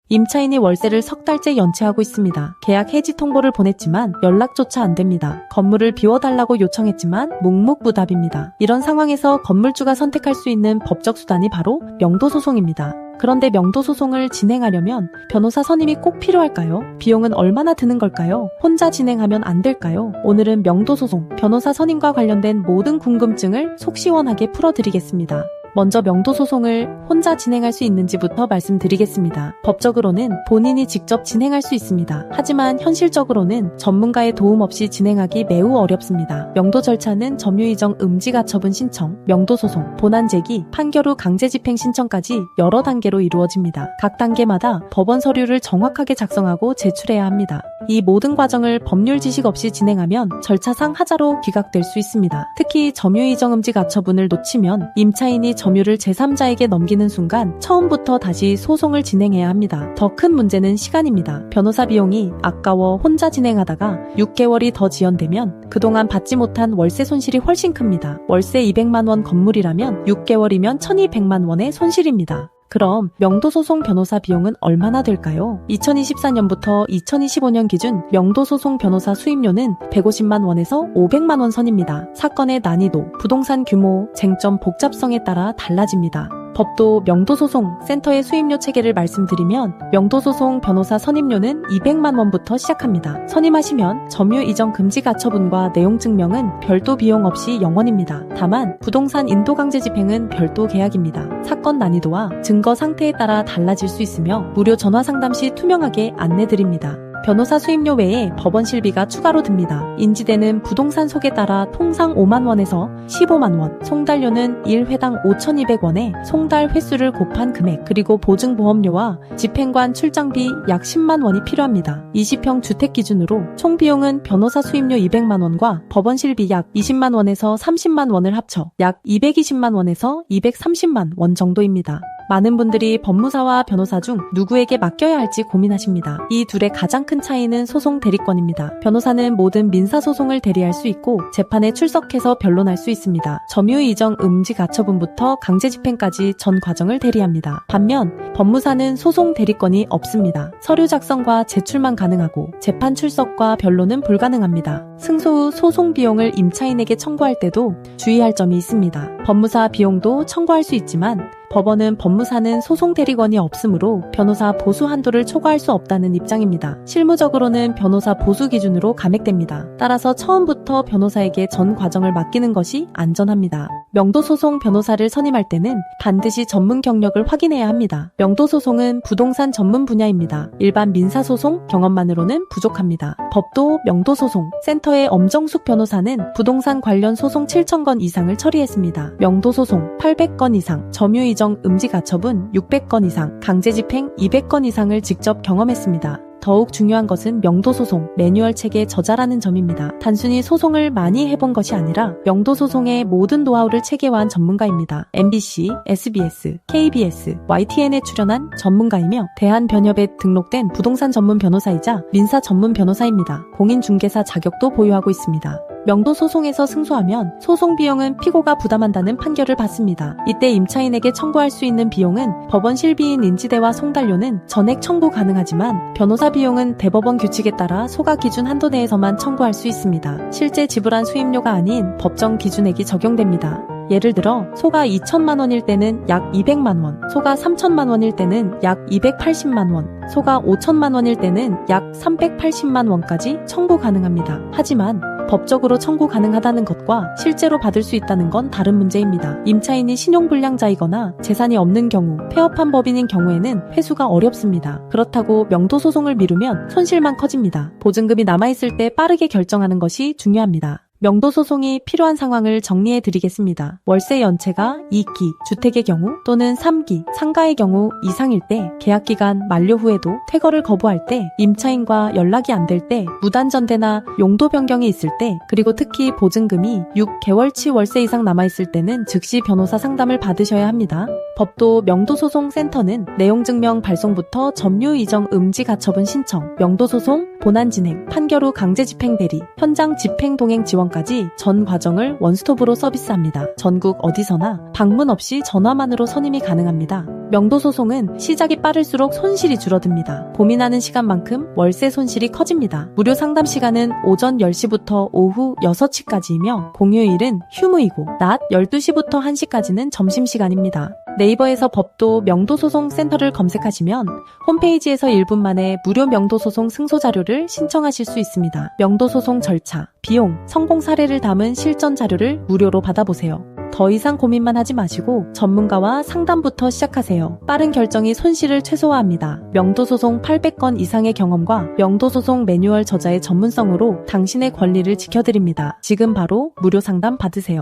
임차인이 월세를 석 달째 연체하고 있습니다. 계약 해지 통보를 보냈지만 연락조차 안 됩니다. 건물을 비워달라고 요청했지만 묵묵부답입니다. 이런 상황에서 건물주가 선택할 수 있는 법적 수단이 바로 명도소송입니다. 그런데 명도소송을 진행하려면 변호사 선임이 꼭 필요할까요? 비용은 얼마나 드는 걸까요? 혼자 진행하면 안 될까요? 오늘은 명도소송, 변호사 선임과 관련된 모든 궁금증을 속 시원하게 풀어드리겠습니다. 먼저 명도소송을 혼자 진행할 수 있는지부터 말씀드리겠습니다. 법적으로는 본인이 직접 진행할 수 있습니다. 하지만 현실적으로는 전문가의 도움 없이 진행하기 매우 어렵습니다. 명도 절차는 점유이정 음지가처분 신청, 명도소송, 본안제기, 판결 후 강제집행 신청까지 여러 단계로 이루어집니다. 각 단계마다 법원 서류를 정확하게 작성하고 제출해야 합니다. 이 모든 과정을 법률 지식 없이 진행하면 절차상 하자로 기각될 수 있습니다. 특히 점유이정 음지가처분을 놓치면 임차인이 점유를 제3자에게 넘기는 순간 처음부터 다시 소송을 진행해야 합니다. 더 큰 문제는 시간입니다. 변호사 비용이 아까워 혼자 진행하다가 6개월이 더 지연되면 그동안 받지 못한 월세 손실이 훨씬 큽니다. 월세 200만 원 건물이라면 6개월이면 1200만 원의 손실입니다. 그럼 명도소송 변호사 비용은 얼마나 될까요? 2024년부터 2025년 기준 명도소송 변호사 수임료는 150만 원에서 500만 원 선입니다. 사건의 난이도, 부동산 규모, 쟁점 복잡성에 따라 달라집니다. 법도 명도소송 센터의 수임료 체계를 말씀드리면 명도소송 변호사 선임료는 200만 원부터 시작합니다. 선임하시면 점유이정 금지 가처분과 내용증명은 별도 비용 없이 영원입니다. 다만 부동산 인도강제집행은 별도 계약입니다. 사건 난이도와 증거 상태에 따라 달라질 수 있으며 무료 전화상담 시 투명하게 안내드립니다. 변호사 수임료 외에 법원 실비가 추가로 듭니다. 인지되는 부동산 속에 따라 통상 5만 원에서 15만 원, 송달료는 1회당 5,200원에 송달 횟수를 곱한 금액, 그리고 보증보험료와 집행관 출장비 약 10만 원이 필요합니다. 20평 주택 기준으로 총 비용은 변호사 수임료 200만 원과 법원 실비 약 20만 원에서 30만 원을 합쳐 약 220만 원에서 230만 원 정도입니다. 많은 분들이 법무사와 변호사 중 누구에게 맡겨야 할지 고민하십니다. 이 둘의 가장 큰 차이는 소송 대리권입니다. 변호사는 모든 민사소송을 대리할 수 있고 재판에 출석해서 변론할 수 있습니다. 점유이정 음지 가처분부터 강제집행까지 전 과정을 대리합니다. 반면 법무사는 소송 대리권이 없습니다. 서류 작성과 제출만 가능하고 재판 출석과 변론은 불가능합니다. 승소 후 소송 비용을 임차인에게 청구할 때도 주의할 점이 있습니다. 법무사 비용도 청구할 수 있지만 법원은 법무사는 소송 대리권이 없으므로 변호사 보수 한도를 초과할 수 없다는 입장입니다. 실무적으로는 변호사 보수 기준으로 감액됩니다. 따라서 처음부터 변호사에게 전 과정을 맡기는 것이 안전합니다. 명도소송 변호사를 선임할 때는 반드시 전문 경력을 확인해야 합니다. 명도소송은 부동산 전문 분야입니다. 일반 민사소송 경험만으로는 부족합니다. 법도 명도소송 센터의 엄정숙 변호사는 부동산 관련 소송 7,000건 이상을 처리했습니다. 명도소송 800건 이상, 점유이정 음지가처분 600건 이상, 강제집행 200건 이상을 직접 경험했습니다. 더욱 중요한 것은 명도소송 매뉴얼 책의 저자라는 점입니다. 단순히 소송을 많이 해본 것이 아니라 명도소송의 모든 노하우를 체계화한 전문가입니다. MBC, SBS, KBS, YTN에 출연한 전문가이며 대한변협에 등록된 부동산 전문 변호사이자 민사 전문 변호사입니다. 공인중개사 자격도 보유하고 있습니다. 명도소송에서 승소하면 소송 비용은 피고가 부담한다는 판결을 받습니다. 이때 임차인에게 청구할 수 있는 비용은 법원 실비인 인지대와 송달료는 전액 청구 가능하지만 변호사 비용은 대법원 규칙에 따라 소가 기준 한도 내에서만 청구할 수 있습니다. 실제 지불한 수임료가 아닌 법정 기준액이 적용됩니다. 예를 들어 소가 2천만 원일 때는 약 200만 원, 소가 3천만 원일 때는 약 280만 원, 소가 5천만 원일 때는 약 380만 원까지 청구 가능합니다. 하지만 법적으로 청구 가능하다는 것과 실제로 받을 수 있다는 건 다른 문제입니다. 임차인이 신용불량자이거나 재산이 없는 경우, 폐업한 법인인 경우에는 회수가 어렵습니다. 그렇다고 명도소송을 미루면 손실만 커집니다. 보증금이 남아있을 때 빠르게 결정하는 것이 중요합니다. 명도소송이 필요한 상황을 정리해 드리겠습니다. 월세 연체가 2기, 주택의 경우 또는 3기, 상가의 경우 이상일 때, 계약기간 만료 후에도 퇴거를 거부할 때, 임차인과 연락이 안 될 때, 무단전대나 용도 변경이 있을 때, 그리고 특히 보증금이 6개월치 월세 이상 남아있을 때는 즉시 변호사 상담을 받으셔야 합니다. 법도 명도소송센터는 내용증명 발송부터 점유이정 음지가처분 신청, 명도소송, 본안진행, 판결 후 강제집행 대리, 현장 집행 동행 지원 지원까지 전 과정을 원스톱으로 서비스합니다. 전국 어디서나 방문 없이 전화만으로 선임이 가능합니다. 명도소송은 시작이 빠를수록 손실이 줄어듭니다. 고민하는 시간만큼 월세 손실이 커집니다. 무료 상담 시간은 오전 10시부터 오후 6시까지이며 공휴일은 휴무이고 낮 12시부터 1시까지는 점심시간입니다. 네이버에서 법도 명도소송센터를 검색하시면 홈페이지에서 1분 만에 무료 명도소송 승소자료를 신청하실 수 있습니다. 명도소송 절차, 비용, 성공 사례를 담은 실전 자료를 무료로 받아보세요. 더 이상 고민만 하지 마시고 전문가와 상담부터 시작하세요. 빠른 결정이 손실을 최소화합니다. 명도소송 800건 이상의 경험과 명도소송 매뉴얼 저자의 전문성으로 당신의 권리를 지켜드립니다. 지금 바로 무료 상담 받으세요.